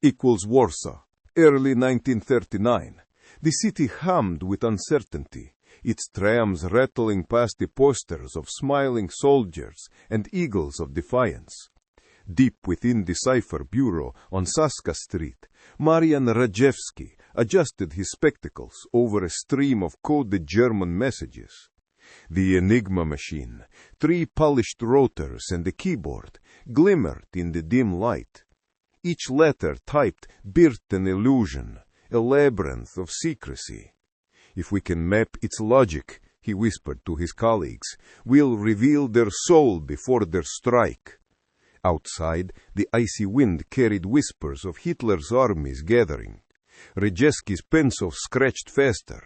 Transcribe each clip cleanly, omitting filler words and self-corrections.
Equals Warsaw, early 1939. The city hummed with uncertainty, its trams rattling past the posters of smiling soldiers and eagles of defiance. Deep within the cipher bureau on Saska Street, Marian Rejewski adjusted his spectacles over a stream of coded German messages. The Enigma machine, 3 polished rotors and a keyboard, glimmered in the dim light. Each letter typed birthed an illusion, a labyrinth of secrecy. "If we can map its logic," he whispered to his colleagues, "we'll reveal their soul before their strike." Outside, the icy wind carried whispers of Hitler's armies gathering. Rejewski's pencil scratched faster.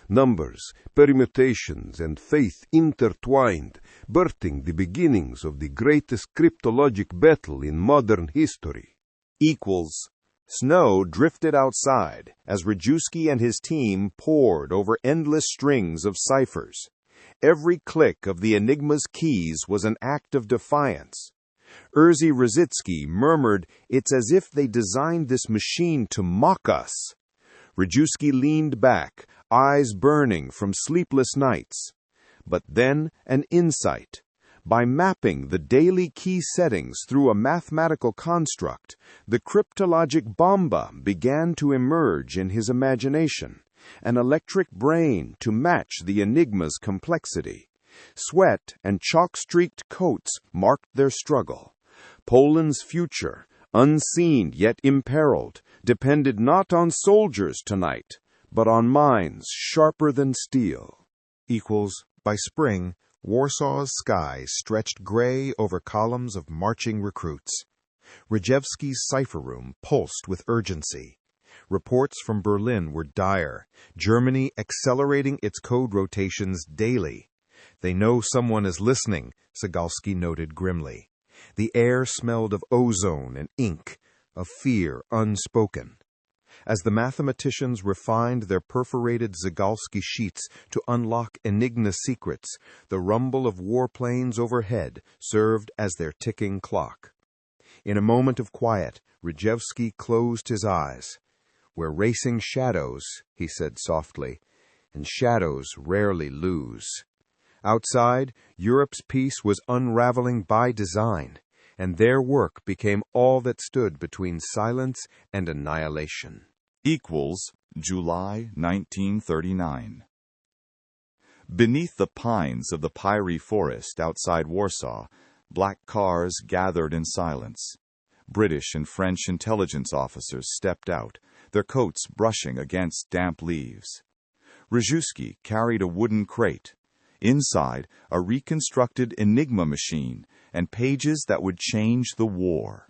Numbers, permutations, and faith intertwined, birthing the beginnings of the greatest cryptologic battle in modern history. Equals. Snow drifted outside as Rejewski and his team pored over endless strings of ciphers. Every click of the Enigma's keys was an act of defiance. Jerzy Różycki murmured, "It's as if they designed this machine to mock us." Rejewski leaned back, eyes burning from sleepless nights. But then an insight. By mapping the daily key settings through a mathematical construct, the cryptologic bomba began to emerge in his imagination, an electric brain to match the Enigma's complexity. Sweat and chalk-streaked coats marked their struggle. Poland's future, unseen yet imperiled, depended not on soldiers tonight, but on minds sharper than steel. Equals, by spring, Warsaw's sky stretched gray over columns of marching recruits. Rejewski's cipher room pulsed with urgency. Reports from Berlin were dire, Germany accelerating its code rotations daily. "They know someone is listening," Zygalski noted grimly. The air smelled of ozone and ink, of fear unspoken. As the mathematicians refined their perforated Zygalski sheets to unlock Enigma's secrets, the rumble of warplanes overhead served as their ticking clock. In a moment of quiet, Rejewski closed his eyes. "We're racing shadows," he said softly, "and shadows rarely lose." Outside, Europe's peace was unraveling by design, and their work became all that stood between silence and annihilation. Equals July 1939. Beneath the pines of the Pyry forest outside Warsaw, black cars gathered in silence. British and French intelligence officers stepped out, their coats brushing against damp leaves. Rejewski carried a wooden crate. Inside, a reconstructed Enigma machine and pages that would change the war.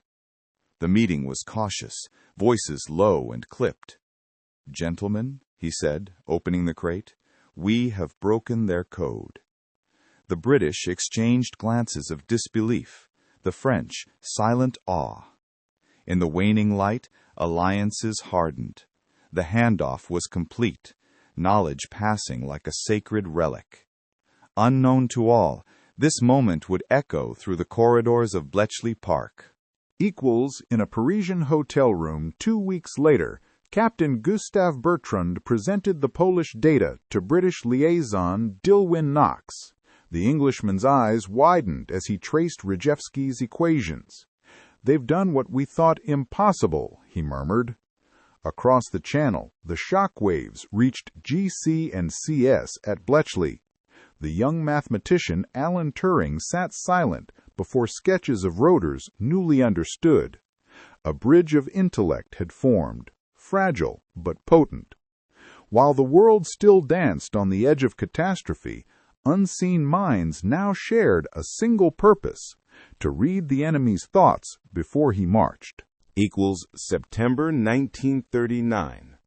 The meeting was cautious, voices low and clipped. "Gentlemen," he said, opening the crate, "we have broken their code." The British exchanged glances of disbelief, the French silent awe. In the waning light, alliances hardened. The handoff was complete, knowledge passing like a sacred relic. Unknown to all, this moment would echo through the corridors of Bletchley Park. Equals, in a Parisian hotel room 2 weeks later, Captain Gustave Bertrand presented the Polish data to British liaison Dilwyn Knox. The Englishman's eyes widened as he traced Rejewski's equations. "They've done what we thought impossible," he murmured. Across the channel, the shock waves reached GC and CS at Bletchley. The young mathematician Alan Turing sat silent before sketches of rotors newly understood. A bridge of intellect had formed, fragile but potent. While the world still danced on the edge of catastrophe, unseen minds now shared a single purpose: to read the enemy's thoughts before he marched. Equals September 1939.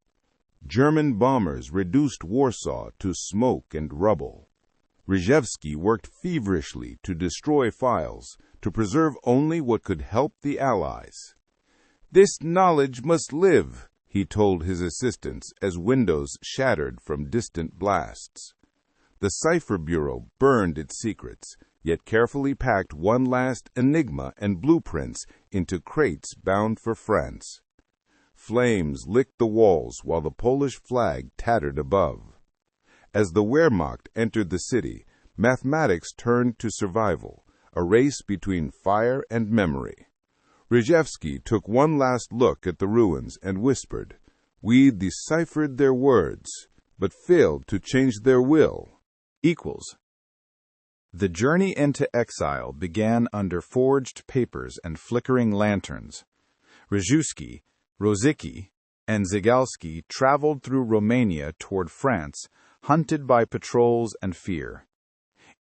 German bombers reduced Warsaw to smoke and rubble. Rejewski worked feverishly to destroy files, to preserve only what could help the Allies. "This knowledge must live," he told his assistants as windows shattered from distant blasts. The cipher bureau burned its secrets, yet carefully packed one last enigma and blueprints into crates bound for France. Flames licked the walls while the Polish flag tattered above. As the Wehrmacht entered the city, mathematics turned to survival, a race between fire and memory. Rejewski took one last look at the ruins and whispered, "We deciphered their words, but failed to change their will." Equals. The journey into exile began under forged papers and flickering lanterns. Rejewski, Różycki, and Zygalski traveled through Romania toward France, hunted by patrols and fear.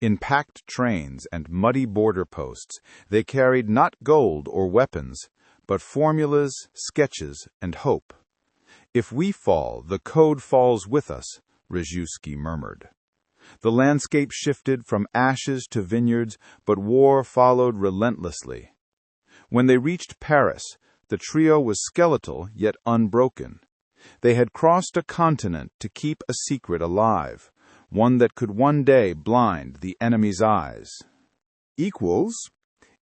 In packed trains and muddy border posts, they carried not gold or weapons, but formulas, sketches, and hope. "If we fall, the code falls with us," Rejewski murmured. The landscape shifted from ashes to vineyards, but war followed relentlessly. When they reached Paris, the trio was skeletal yet unbroken. They had crossed a continent to keep a secret alive, one that could one day blind the enemy's eyes. Equals.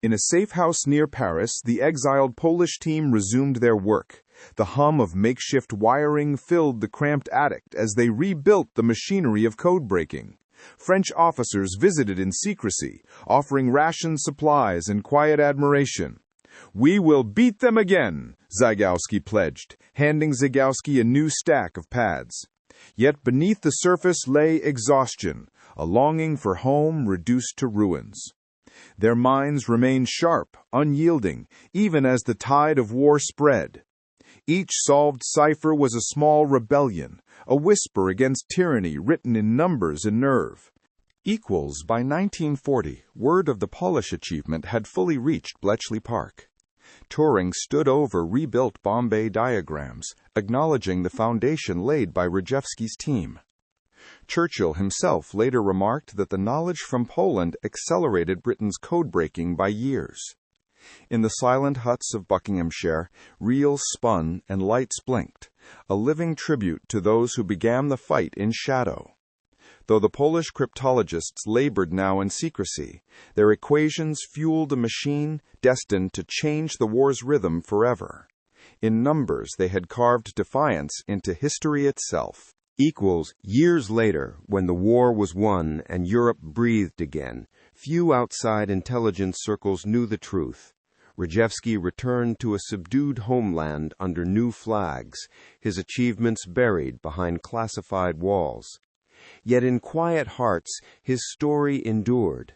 In a safe house near Paris, the exiled Polish team resumed their work. The hum of makeshift wiring filled the cramped attic as they rebuilt the machinery of code-breaking. French officers visited in secrecy, offering ration supplies and quiet admiration. "We will beat them again," Zygalski pledged, handing Zygalski a new stack of pads. Yet beneath the surface lay exhaustion, a longing for home reduced to ruins. Their minds remained sharp, unyielding, even as the tide of war spread. Each solved cipher was a small rebellion, a whisper against tyranny written in numbers and nerve. Equals. By 1940, word of the Polish achievement had fully reached Bletchley Park. Turing stood over rebuilt Bombay diagrams, acknowledging the foundation laid by Rejewski's team. Churchill himself later remarked that the knowledge from Poland accelerated Britain's code-breaking by years. In the silent huts of Buckinghamshire, reels spun and lights blinked, a living tribute to those who began the fight in shadow. Though the Polish cryptologists labored now in secrecy, their equations fueled a machine destined to change the war's rhythm forever. In numbers, they had carved defiance into history itself. Years later, when the war was won and Europe breathed again, few outside intelligence circles knew the truth. Rejewski returned to a subdued homeland under new flags, his achievements buried behind classified walls. Yet in quiet hearts, his story endured.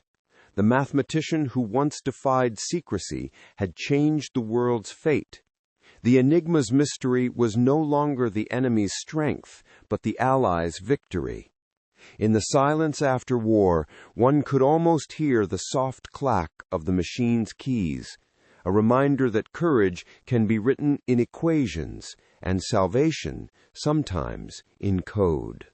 The mathematician who once defied secrecy had changed the world's fate. The Enigma's mystery was no longer the enemy's strength, but the Allies' victory. In the silence after war, one could almost hear the soft clack of the machine's keys, a reminder that courage can be written in equations and salvation sometimes in code.